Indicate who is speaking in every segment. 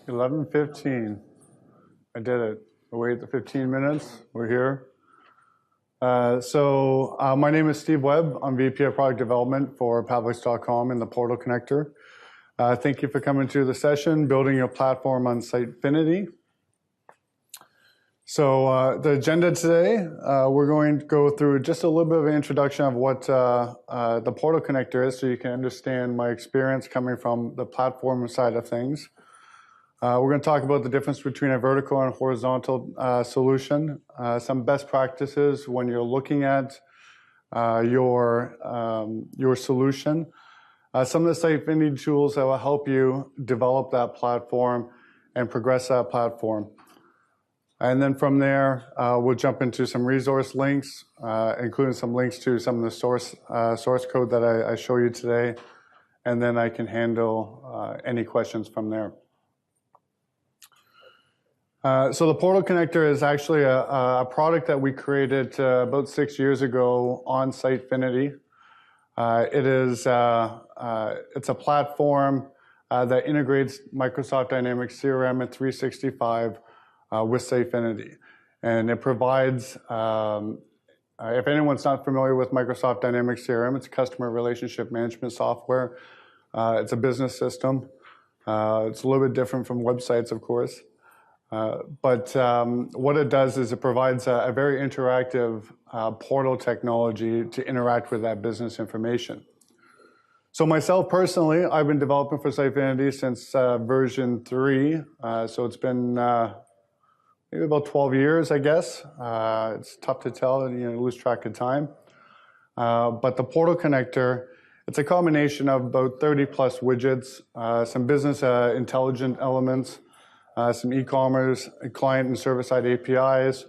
Speaker 1: 11:15. I did it. Wait the 15 minutes. We're here. My name is Steve Webb. I'm VP of Product Development for Pavliks.com and the Portal Connector. Thank you for coming to the session, Building Your Platform on Sitefinity. The agenda today, we're going to go through just a little bit of an introduction of what the Portal Connector is so you can understand my experience coming from the platform side of things. We're going to talk about the difference between a vertical and horizontal solution, some best practices when you're looking at your solution, some of the Sitefinity tools that will help you develop that platform and progress that platform. And then from there, we'll jump into some resource links, including some links to some of the source code that I show you today, and then I can handle any questions from there. So the Portal Connector is actually a product that we created about 6 years ago on Sitefinity. It's a platform that integrates Microsoft Dynamics CRM and 365 with Sitefinity. And it provides, if anyone's not familiar with Microsoft Dynamics CRM, it's customer relationship management software. It's a business system. It's a little bit different from websites, of course. But what it does is it provides a very interactive portal technology to interact with that business information. So myself personally, I've been developing for Sitefinity since version 3. So it's been maybe about 12 years, I guess. It's tough to tell, and you lose track of time. But the Portal Connector, it's a combination of about 30 plus widgets, some business intelligent elements, some e-commerce, client and server-side APIs,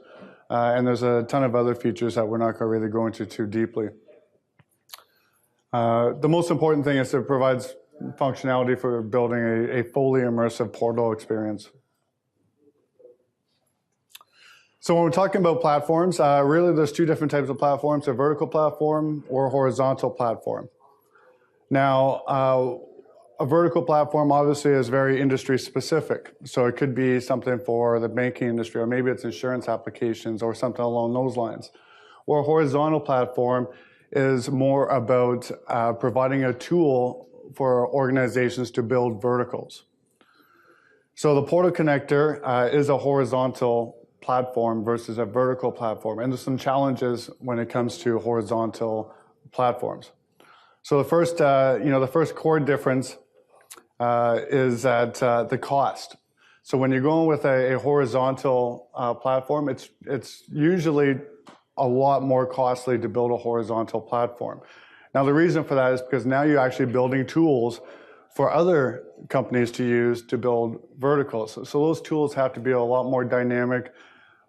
Speaker 1: and there's a ton of other features that we're not going to really go into too deeply. The most important thing is it provides functionality for building a fully immersive portal experience. So when we're talking about platforms, really there's two different types of platforms, a vertical platform or a horizontal platform. Now, a vertical platform obviously is very industry specific. So it could be something for the banking industry, or maybe it's insurance applications or something along those lines. Or a horizontal platform is more about providing a tool for organizations to build verticals. So the Portal Connector is a horizontal platform versus a vertical platform. And there's some challenges when it comes to horizontal platforms. So the first core difference is at the cost. So when you're going with a horizontal platform, it's usually a lot more costly to build a horizontal platform. Now the reason for that is because now you're actually building tools for other companies to use to build verticals. So those tools have to be a lot more dynamic.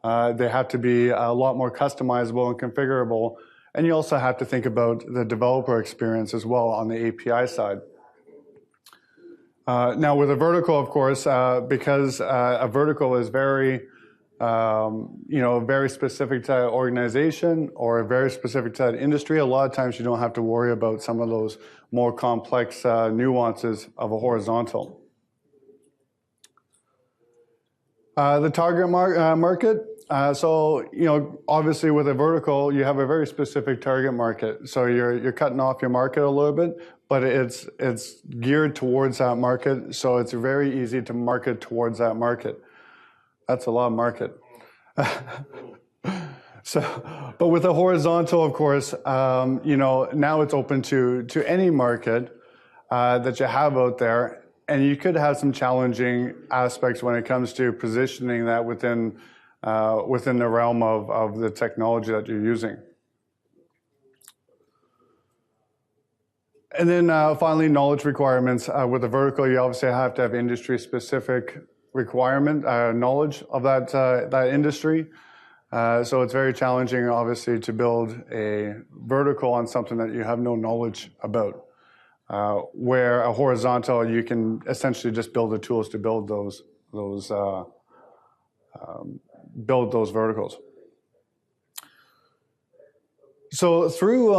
Speaker 1: They have to be a lot more customizable and configurable. And you also have to think about the developer experience as well on the API side. Now with a vertical, of course, because a vertical is very specific to that organization or very specific to that industry, a lot of times you don't have to worry about some of those more complex nuances of a horizontal. The target market. Obviously with a vertical, you have a very specific target market. So you're cutting off your market a little bit, but it's geared towards that market. So it's very easy to market towards that market. That's a lot of market. But with a horizontal, of course, now it's open to any market that you have out there. And you could have some challenging aspects when it comes to positioning that within the realm of the technology that you're using. And then finally, knowledge requirements. With a vertical, you obviously have to have industry-specific requirement, knowledge of that industry. So it's very challenging, obviously, to build a vertical on something that you have no knowledge about. Where a horizontal, you can essentially just build the tools to build those verticals. So through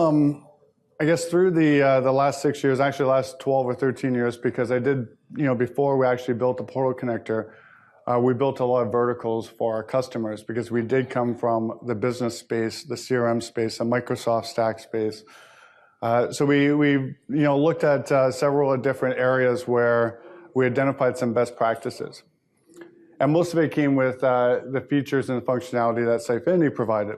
Speaker 1: I guess through the last 6 years, actually last 12 or 13 years, because I did, before we actually built the portal connector, we built a lot of verticals for our customers because we did come from the business space, the CRM space, the Microsoft Stack space. So we looked at several different areas where we identified some best practices. And most of it came with the features and the functionality that Sitefinity provided.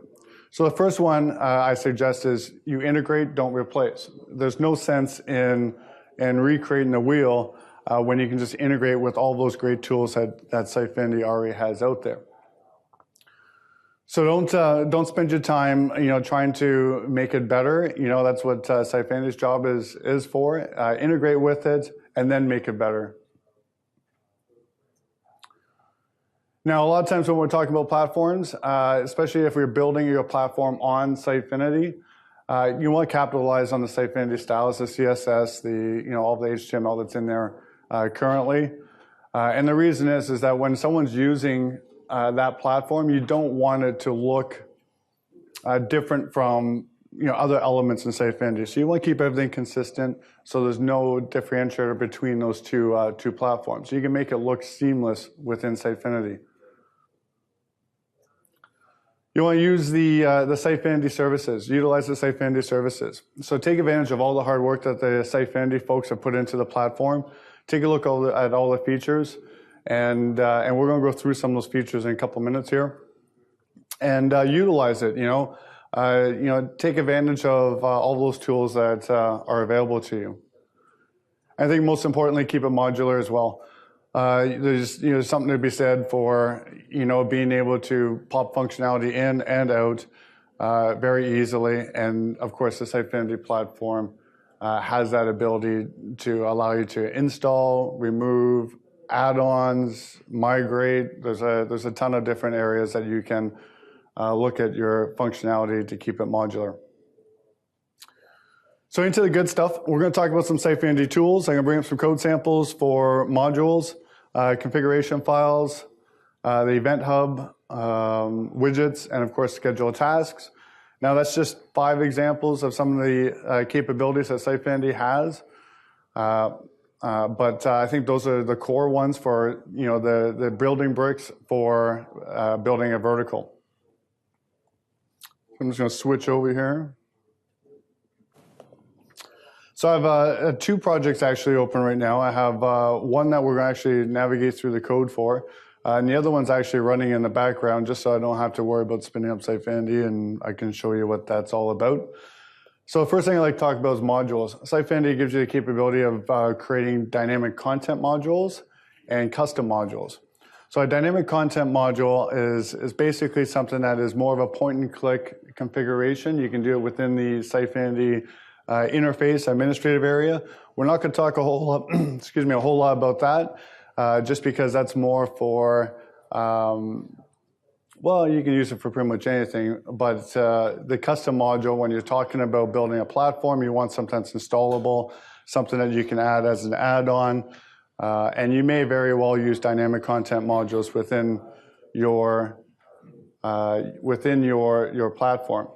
Speaker 1: So the first one I suggest is you integrate, don't replace. There's no sense in recreating the wheel when you can just integrate with all those great tools that Sitefinity already has out there. So don't spend your time trying to make it better. That's what Sitefinity's job is for. Integrate with it and then make it better. Now, a lot of times when we're talking about platforms, especially if we're building your platform on Sitefinity, you want to capitalize on the Sitefinity styles, the CSS, all the HTML that's in there currently. And the reason is that when someone's using that platform, you don't want it to look different from other elements in Sitefinity. So you want to keep everything consistent, so there's no differentiator between those two platforms. So you can make it look seamless within Sitefinity. You want to use the Sitefinity services, utilize the Sitefinity services. So take advantage of all the hard work that the Sitefinity folks have put into the platform. Take a look at all the features, and we're going to go through some of those features in a couple minutes here, and utilize it. Take advantage of all those tools that are available to you. I think most importantly, keep it modular as well. There's something to be said for being able to pop functionality in and out very easily, and of course the Sitefinity platform has that ability to allow you to install, remove, add-ons, migrate. There's a ton of different areas that you can look at your functionality to keep it modular. So into the good stuff, we're going to talk about some Sitefinity tools. I'm going to bring up some code samples for modules, configuration files, the EventHub, widgets, and of course schedule tasks. Now that's just 5 examples of some of the capabilities that Sitefinity has. But I think those are the core ones for the building bricks for building a vertical. I'm just going to switch over here. So I have 2 projects actually open right now. I have one that we're going to actually navigate through the code for, and the other one's actually running in the background just so I don't have to worry about spinning up Sitefinity, and I can show you what that's all about. So the first thing I'd like to talk about is modules. Sitefinity gives you the capability of creating dynamic content modules and custom modules. So a dynamic content module is basically something that is more of a point-and-click configuration. You can do it within the Sitefinity interface administrative area. We're not going to talk a whole lot, a whole lot about that, just because that's more for, well, you can use it for pretty much anything, but the custom module, when you're talking about building a platform, you want something that's installable, something that you can add as an add-on, and you may very well use dynamic content modules within your platform.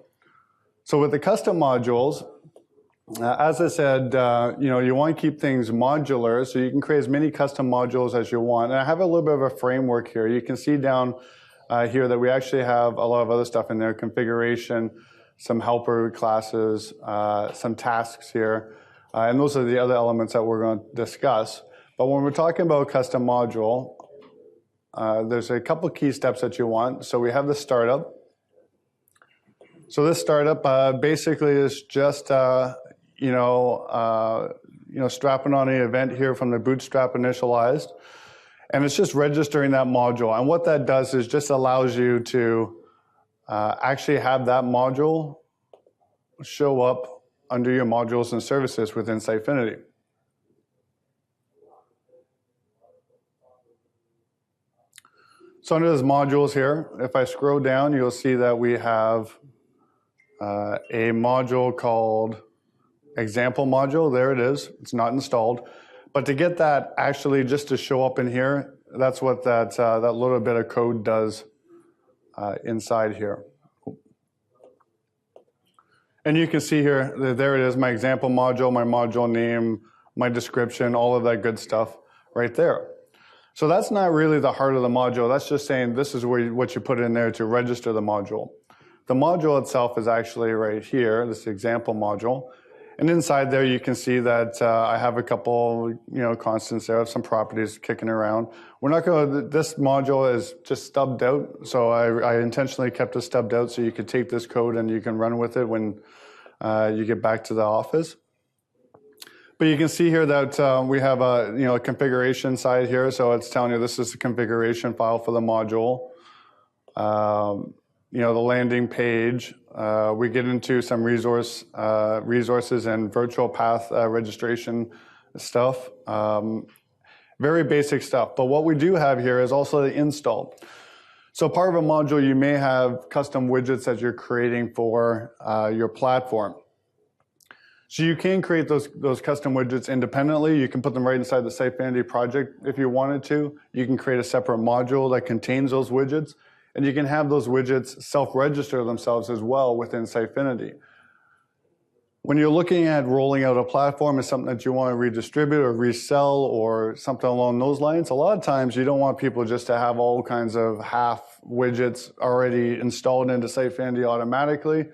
Speaker 1: So with the custom modules, as I said, you want to keep things modular, so you can create as many custom modules as you want. And I have a little bit of a framework here. You can see down here that we actually have a lot of other stuff in there, configuration, some helper classes, some tasks here, and those are the other elements that we're going to discuss. But when we're talking about a custom module, there's a couple key steps that you want. So we have the startup. So this startup basically is just strapping on an event here from the Bootstrap initialized. And it's just registering that module. And what that does is just allows you to actually have that module show up under your modules and services within Sitefinity. So under those modules here, if I scroll down, you'll see that we have a module called example module. There it is. It's not installed. But to get that actually just to show up in here, that's what that little bit of code does inside here. And you can see here, there it is, my example module, my module name, my description, all of that good stuff right there. So that's not really the heart of the module. That's just saying this is what you put in there to register the module. The module itself is actually right here, this example module. And inside there, you can see that I have a couple, constants there, some properties kicking around. We're not going to, this module is just stubbed out. So I intentionally kept it stubbed out so you could take this code and you can run with it when you get back to the office. But you can see here that we have a configuration side here. So it's telling you this is the configuration file for the module. The landing page. We get into some resources and virtual path registration stuff. Very basic stuff. But what we do have here is also the install. So part of a module, you may have custom widgets that you're creating for your platform. So you can create those custom widgets independently. You can put them right inside the Sitefinity project if you wanted to. You can create a separate module that contains those widgets. And you can have those widgets self-register themselves as well within Sitefinity. When you're looking at rolling out a platform as something that you want to redistribute or resell or something along those lines, a lot of times you don't want people just to have all kinds of half widgets already installed into Sitefinity automatically.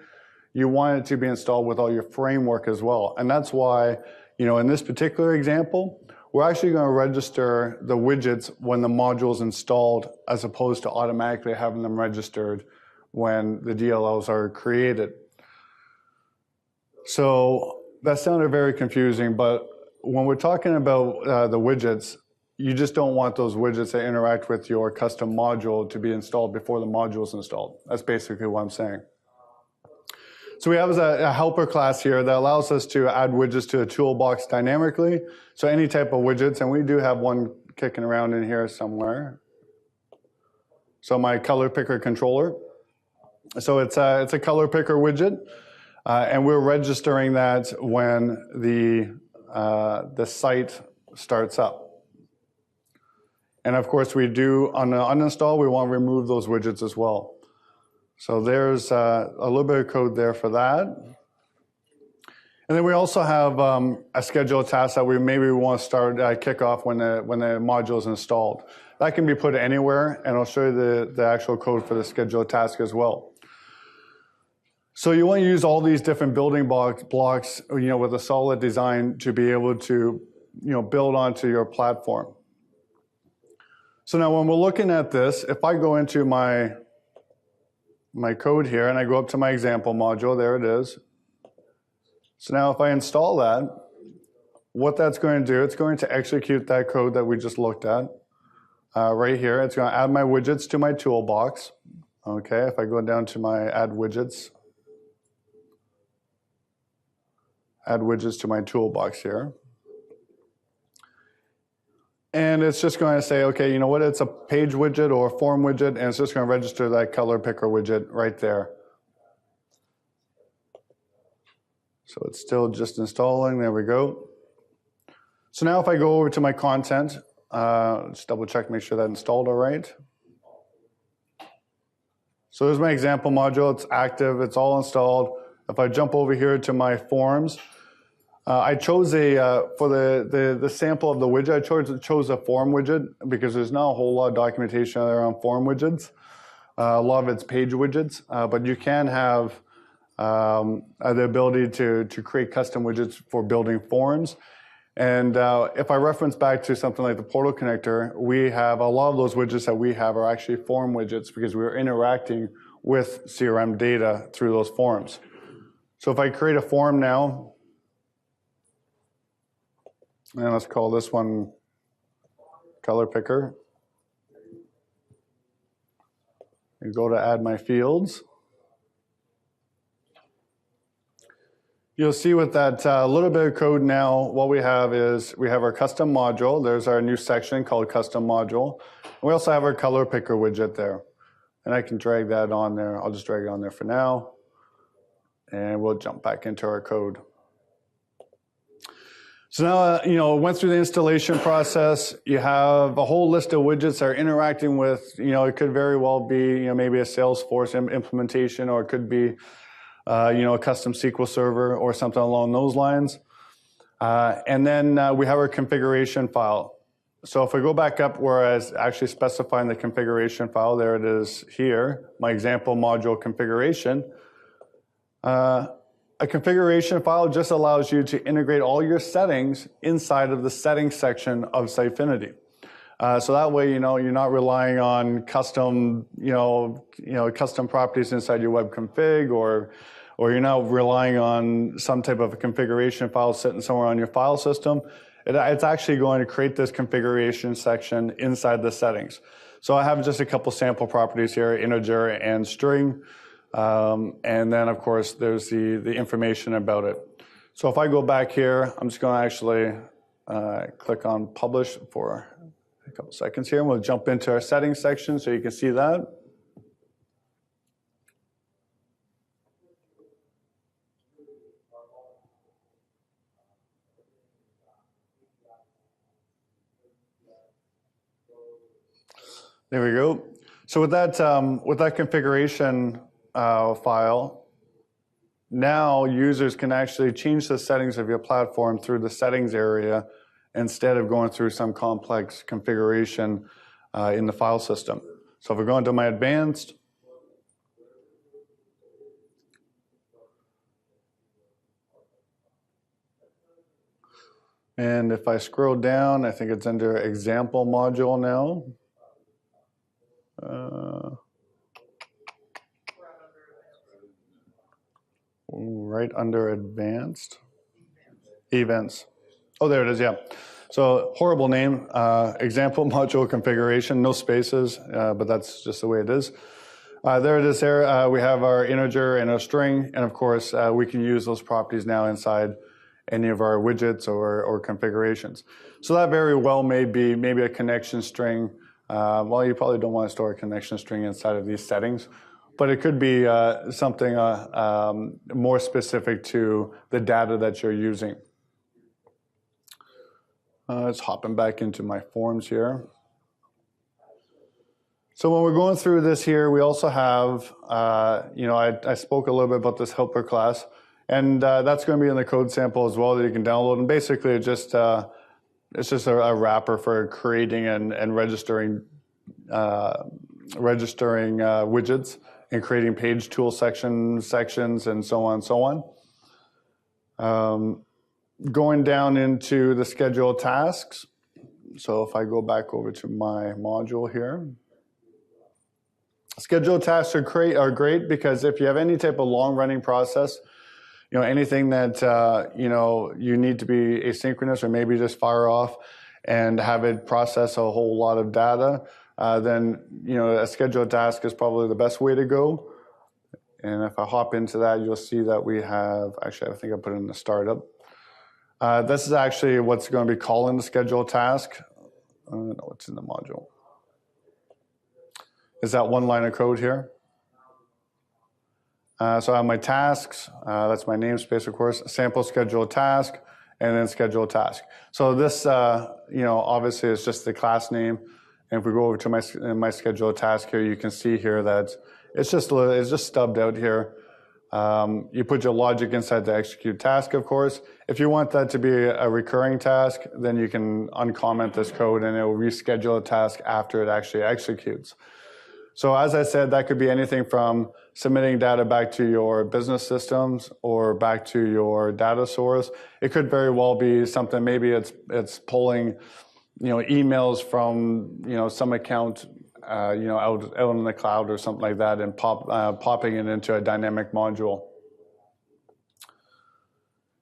Speaker 1: You want it to be installed with all your framework as well. And that's why, in this particular example, we're actually going to register the widgets when the module is installed as opposed to automatically having them registered when the DLLs are created. So that sounded very confusing, but when we're talking about the widgets, you just don't want those widgets that interact with your custom module to be installed before the module is installed. That's basically what I'm saying. So we have a helper class here that allows us to add widgets to a toolbox dynamically. So any type of widgets, and we do have one kicking around in here somewhere. So my color picker controller. So it's a color picker widget, and we're registering that when the site starts up. And of course, we do on the uninstall, we want to remove those widgets as well. So there's a little bit of code there for that. And then we also have a scheduled task that we want to start kick off when the module is installed. That can be put anywhere, and I'll show you the actual code for the scheduled task as well. So you want to use all these different building blocks, with a solid design to be able to, build onto your platform. So now when we're looking at this, if I go into my code here and I go up to my example module, there it is. So now if I install that, what that's going to do, it's going to execute that code that we just looked at right here. It's going to add my widgets to my toolbox. Okay, if I go down to my add widgets to my toolbox here. And it's just going to say, okay, you know what, it's a page widget or a form widget, and it's just going to register that color picker widget right there. So it's still just installing, there we go. So now if I go over to my content, just double check, make sure that installed all right. So there's my example module, it's active, it's all installed. If I jump over here to my forms, I chose for the sample of the widget, I chose a form widget because there's not a whole lot of documentation around form widgets. A lot of it's page widgets, but you can have the ability to create custom widgets for building forms. And if I reference back to something like the portal connector, we have a lot of those widgets that we have are actually form widgets because we're interacting with CRM data through those forms. So if I create a form now, and let's call this one color picker. And go to add my fields. You'll see with that little bit of code now, what we have is we have our custom module. There's our new section called custom module. And we also have our color picker widget there. And I can drag that on there. I'll just drag it on there for now. And we'll jump back into our code. So now, went through the installation process. You have a whole list of widgets that are interacting with, it could very well be, maybe a Salesforce implementation, or it could be a custom SQL server or something along those lines. And then we have our configuration file. So if we go back up where I was actually specifying the configuration file, there it is here, my example module configuration. A configuration file just allows you to integrate all your settings inside of the settings section of Sitefinity. So that way, you're not relying on custom, custom properties inside your web config, or you're not relying on some type of a configuration file sitting somewhere on your file system. It's actually going to create this configuration section inside the settings. So I have just a couple sample properties here, integer and string. And then, of course, there's the information about it. So if I go back here, I'm just going to actually click on publish for a couple seconds here. And we'll jump into our settings section so you can see that. There we go. So with that configuration file, now users can actually change the settings of your platform through the settings area instead of going through some complex configuration in the file system. So if we go into my advanced, and if I scroll down, I think it's under example module now. Right under advanced events. Oh, there it is. Yeah. So horrible name. Example module configuration, no spaces, but that's just the way it is. There it is. There we have our integer and a string, and of course we can use those properties now inside any of our widgets or configurations. So that very well may be maybe a connection string. Well, you probably don't want to store a connection string inside of these settings, but it could be something more specific to the data that you're using. Let's hopping back into my forms here. So when we're going through this here, we also have, I spoke a little bit about this helper class, and that's going to be in the code sample as well that you can download. And basically, it's just a wrapper for creating and registering widgets and creating page tool sections, and so on and so on. Going down into the schedule tasks. So if I go back over to my module here, schedule tasks are great because if you have any type of long-running process, anything that you need to be asynchronous or maybe just fire off and have it process a whole lot of data, then a scheduled task is probably the best way to go. And if I hop into that, you'll see that we have, actually, I think I put it in the startup. This is actually what's going to be calling the scheduled task. I don't know what's in the module. Is that one line of code here? So I have my tasks, that's my namespace, of course, sample schedule task, and then schedule task. So this, obviously is just the class name. And if we go over to my schedule task here, you can see here that it's just stubbed out here. You put your logic inside the execute task, of course. If you want that to be a recurring task, then you can uncomment this code and it will reschedule a task after it actually executes. So as I said, that could be anything from submitting data back to your business systems or back to your data source. It could very well be something, maybe it's pulling, emails from, some account, out in the cloud or something like that and popping it into a dynamic module.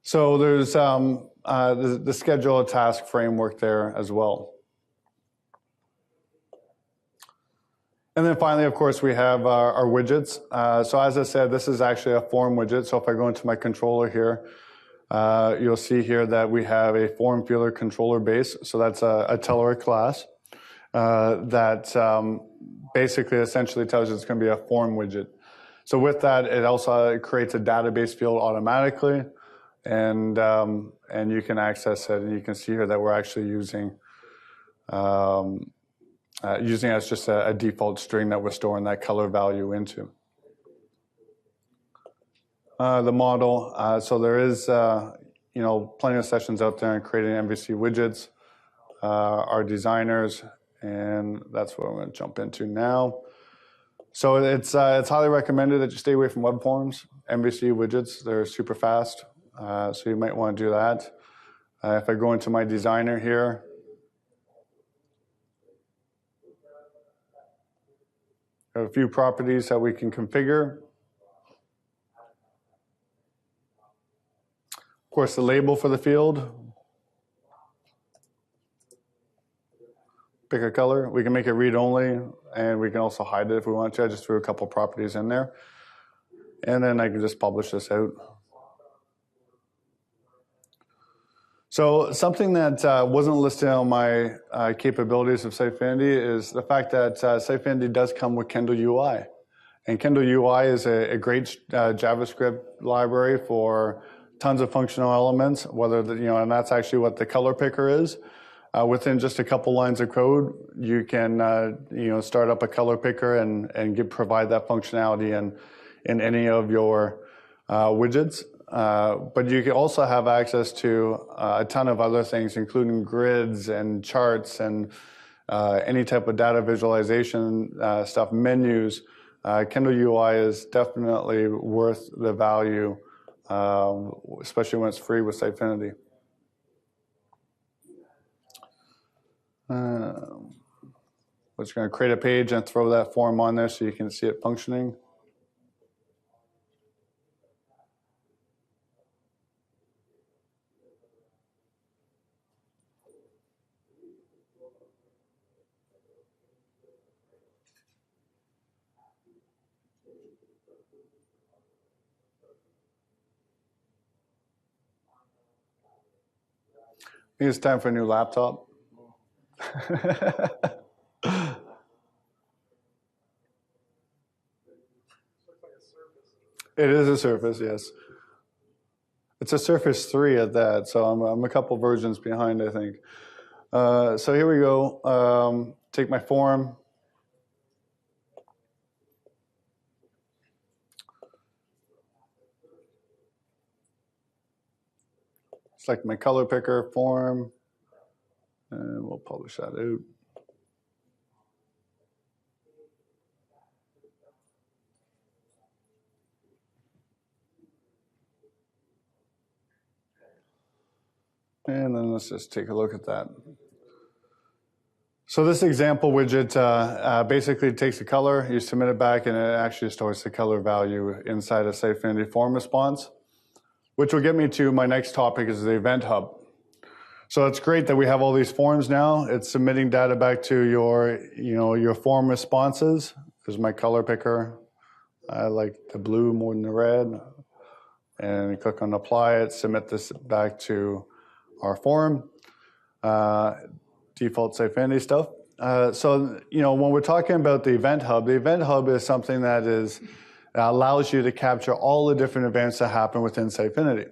Speaker 1: So there's the schedule task framework there as well. And then finally, of course, we have our widgets. So as I said, this is actually a form widget. So if I go into my controller here, you'll see here that we have a form fielder controller base. So that's a teller class that basically essentially tells you it's going to be a form widget. So with that, it also creates a database field automatically, and you can access it. And you can see here that we're actually using as just a default string that we're storing that color value into. the model. So there is, plenty of sessions out there on creating MVC widgets. Our designers, and that's what I'm going to jump into now. So it's highly recommended that you stay away from web forms. MVC widgets, they're super fast, so you might want to do that. If I go into my designer here, I have a few properties that we can configure. Of course, the label for the field. Pick a color. We can make it read only, and we can also hide it if we want to. I just threw a couple properties in there. And then I can just publish this out. So something that wasn't listed on my capabilities of Sitefinity is the fact that Sitefinity does come with Kindle UI. And Kindle UI is a great JavaScript library for tons of functional elements, and that's actually what the color picker is. Within just a couple lines of code, you can start up a color picker and provide that functionality in any of your widgets. But you can also have access to a ton of other things, including grids and charts and any type of data visualization stuff, menus. Kindle UI is definitely worth the value, especially when it's free with Sitefinity. We're just going to create a page and throw that form on there so you can see it functioning. I think it's time for a new laptop. It is a Surface, yes. It's a Surface 3 at that, so I'm a couple versions behind, I think. So here we go. Take my form. Select my color picker form, and we'll publish that out. And then let's just take a look at that. So this example widget basically takes a color, you submit it back, and it actually stores the color value inside a Sitefinity form response, which will get me to my next topic is the EventHub. So it's great that we have all these forms now. It's submitting data back to your form responses. There's my color picker. I like the blue more than the red. And you click on apply it, submit this back to our form. Default Sitefinity stuff. So when we're talking about the Event Hub is something that allows you to capture all the different events that happen within Sitefinity.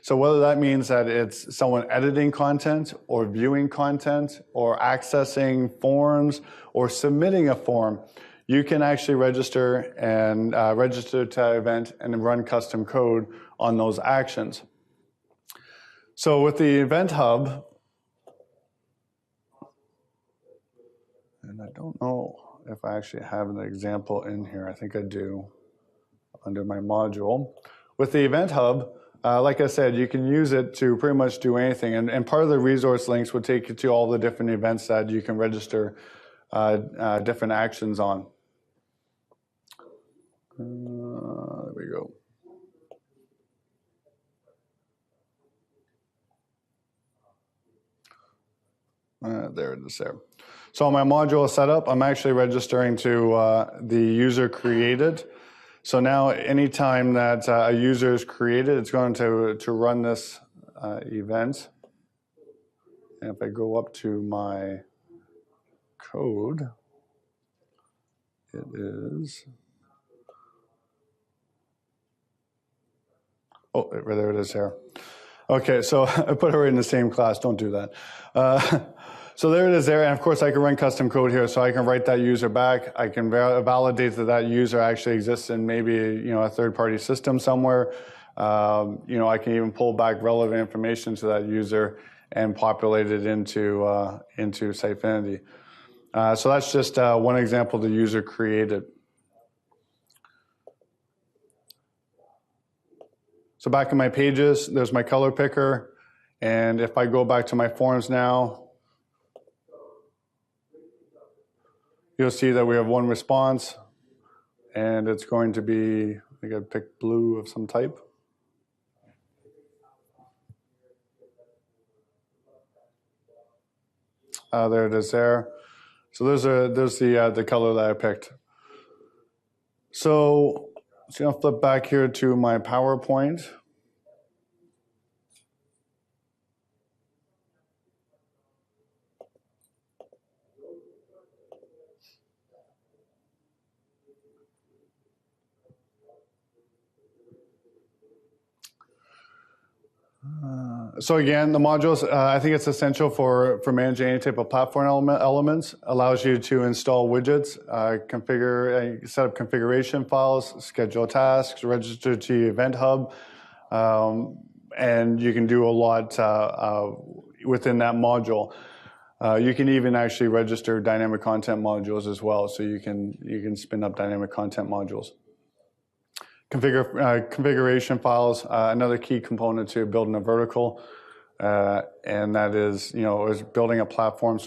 Speaker 1: So whether that means that it's someone editing content or viewing content or accessing forms or submitting a form, you can actually register and register to event and run custom code on those actions. So with the Event Hub, and I don't know if I actually have an example in here. I think I do under my module. With the Event Hub, like I said, you can use it to pretty much do anything. And part of the resource links would take you to all the different events that you can register different actions on. There we go. There it is there. So my module is set up. I'm actually registering to the user created. So now anytime that a user is created, it's going to run this event. And if I go up to my code, it is, oh, there it is here. Okay, so I put it right in the same class. Don't do that. So there it is there, and of course I can run custom code here, so I can write that user back. I can validate that that user actually exists in maybe a third-party system somewhere. I can even pull back relevant information to that user and populate it into Sitefinity. So that's just one example the user created. So back in my pages, there's my color picker, and if I go back to my forms now, you'll see that we have one response, and it's going to be, I got to pick blue of some type. There it is there. So there's the color that I picked. So I'm going to flip back here to my PowerPoint. So again, the modules, I think it's essential for managing any type of platform elements. Allows you to install widgets, set up configuration files, schedule tasks, register to EventHub, and you can do a lot within that module. You can even actually register dynamic content modules as well, so you can spin up dynamic content modules. Configuration files, another key component to building a vertical, and that is, is building a platform,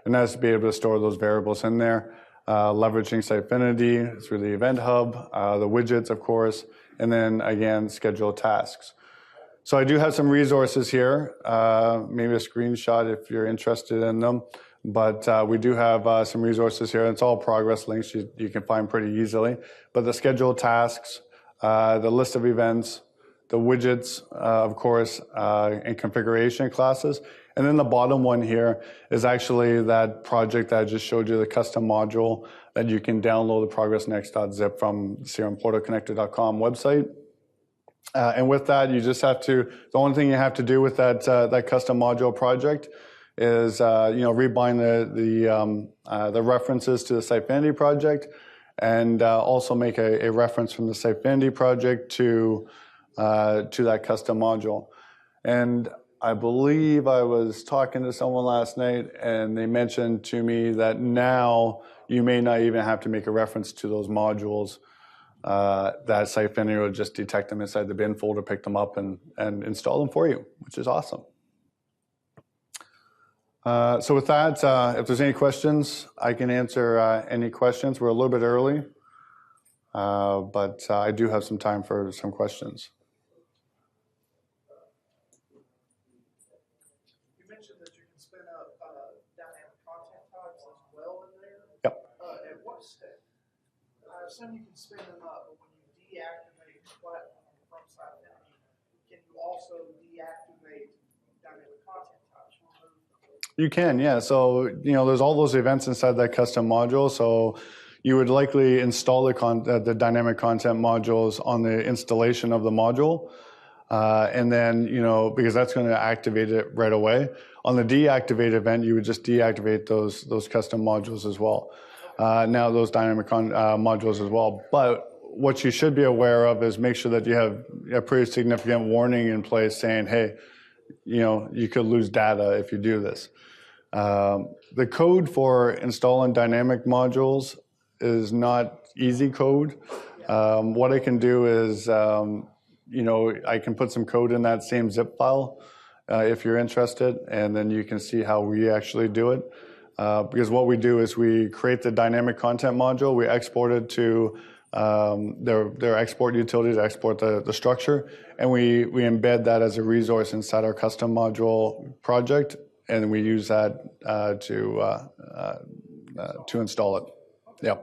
Speaker 1: and that's to be able to store those variables in there, leveraging Sitefinity through the EventHub, the widgets, of course, and then, again, schedule tasks. So I do have some resources here, maybe a screenshot if you're interested in them, but we do have some resources here. It's all progress links you can find pretty easily, but the schedule tasks, the list of events, the widgets, of course, and configuration classes. And then the bottom one here is actually that project that I just showed you, the custom module that you can download the progressnext.zip from the crmportalconnector.com website. And with that, you just have to, the only thing you have to do with that custom module project is, rebind the references to the Sitefinity project, and also make a reference from the Sitefinity project to that custom module. And I believe I was talking to someone last night, and they mentioned to me that now you may not even have to make a reference to those modules. That Sitefinity will just detect them inside the bin folder, pick them up, and install them for you, which is awesome. So with that, if there's any questions, I can answer any questions. We're a little bit early, but I do have some time for some questions.
Speaker 2: You mentioned that you can spin up dynamic content types as well in there.
Speaker 1: Yep.
Speaker 2: At what step? I assume you can spin them up, but when you deactivate the platform from Sitefinity, can you also deactivate dynamic content types?
Speaker 1: You can, yeah. So, there's all those events inside that custom module. So you would likely install the dynamic content modules on the installation of the module. And then, because that's going to activate it right away. On the deactivate event, you would just deactivate those custom modules as well. Now those dynamic modules as well. But what you should be aware of is make sure that you have a pretty significant warning in place saying, hey, you could lose data if you do this. The code for installing dynamic modules is not easy code. What I can do is, I can put some code in that same zip file if you're interested, and then you can see how we actually do it. Because what we do is we create the dynamic content module, we export it to their export utility to export the structure, and we embed that as a resource inside our custom module project, and we use that to install it. Yeah.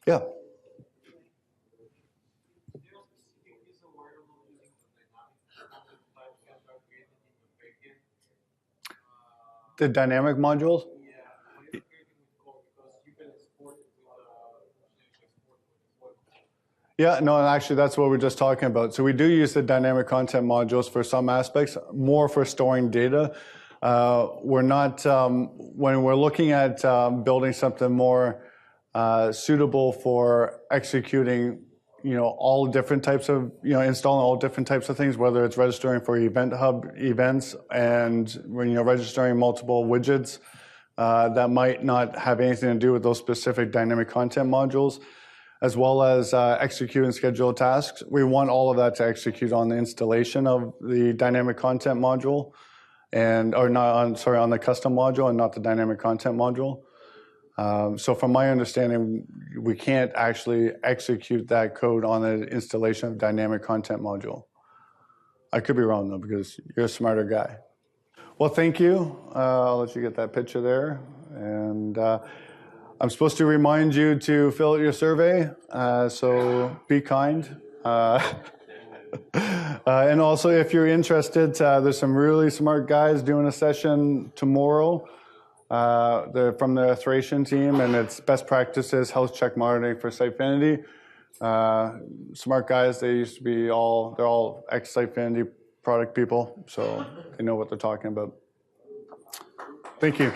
Speaker 1: Yeah. The dynamic modules? Yeah, no, and actually that's what we're just talking about. So we do use the dynamic content modules for some aspects, more for storing data. We're not, when we're looking at building something more suitable for executing, all different types of, installing all different types of things, whether it's registering for EventHub events and when registering multiple widgets that might not have anything to do with those specific dynamic content modules, as well as execute and schedule tasks. We want all of that to execute on the installation of the dynamic content module, on the custom module and not the dynamic content module. So from my understanding, we can't actually execute that code on the installation of dynamic content module. I could be wrong though, because you're a smarter guy. Well, thank you. I'll let you get that picture there. And I'm supposed to remind you to fill out your survey, so be kind. And also, if you're interested, there's some really smart guys doing a session tomorrow. They're from the Thracian team, and it's best practices health check monitoring for Sitefinity. Smart guys, they're all ex-Sitefinity product people, so they know what they're talking about. Thank you.